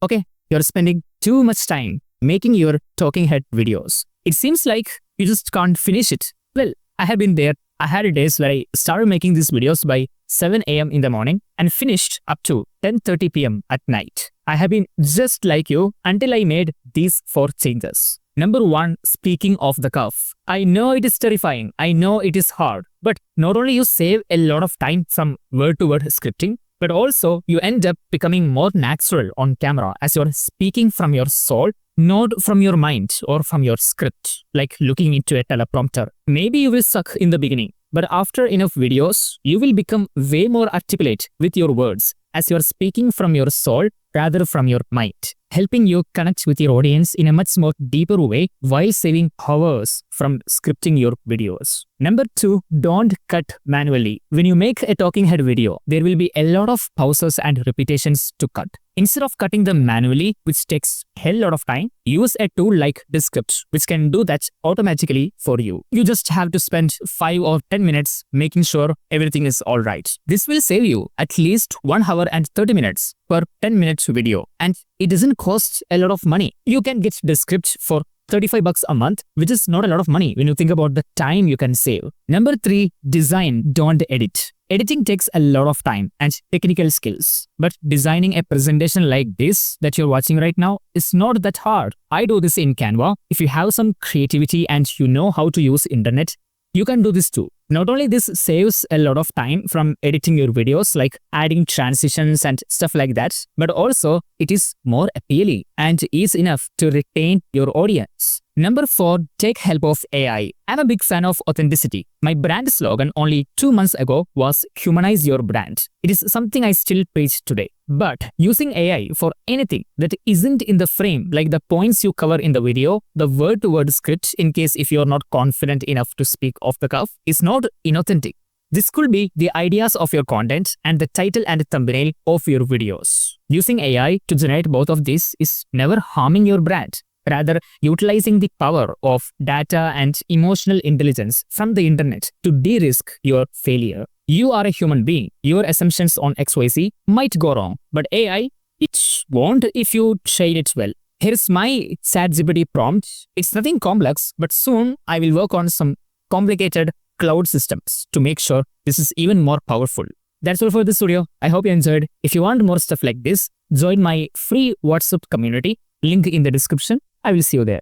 Okay, you're spending too much time making your talking head videos. It seems like you just can't finish it. Well, I have been there. I had days where I started making these videos by 7 a.m. in the morning and finished up to 10:30 p.m. at night. I have been just like you until I made these 4 changes. Number 1, speaking off the cuff. I know it is terrifying. I know it is hard. But not only you save a lot of time from word-to-word scripting, but also you end up becoming more natural on camera as you're speaking from your soul, not from your mind or from your script, like looking into a teleprompter. Maybe you will suck in the beginning, but after enough videos, you will become way more articulate with your words as you're speaking from your soul rather from your mind, helping you connect with your audience in a much more deeper way while saving hours from scripting your videos. Number 2, don't cut manually. When you make a talking head video, there will be a lot of pauses and repetitions to cut. Instead of cutting them manually, which takes a hell lot of time, use a tool like Descript, which can do that automatically for you. You just have to spend 5 or 10 minutes making sure everything is alright. This will save you at least 1 hour and 30 minutes per 10 minutes video, and it doesn't cost a lot of money. You can get Descript for $35 a month, which is not a lot of money when you think about the time you can save. Number 3, design, don't edit. Editing takes a lot of time and technical skills, but designing a presentation like this that you're watching right now is not that hard. I do this in Canva. If you have some creativity and you know how to use internet, you can do this too. Not only this saves a lot of time from editing your videos, like adding transitions and stuff like that, but also it is more appealing and is enough to retain your audience. Number 4, take help of AI. I'm a big fan of authenticity. My brand slogan only 2 months ago was humanize your brand. It is something I still preach today. But using AI for anything that isn't in the frame, like the points you cover in the video, the word-to-word script in case if you're not confident enough to speak off the cuff, is not inauthentic. This could be the ideas of your content and the title and thumbnail of your videos. Using AI to generate both of these is never harming your brand. Rather, utilizing the power of data and emotional intelligence from the internet to de-risk your failure. You are a human being. Your assumptions on XYZ might go wrong, but AI, it won't if you train it well. Here's my ChatGPT prompt. It's nothing complex, but soon I will work on some complicated cloud systems to make sure this is even more powerful. That's all for this video. I hope you enjoyed. If you want more stuff like this, join my free WhatsApp community. Link in the description. I will see you there.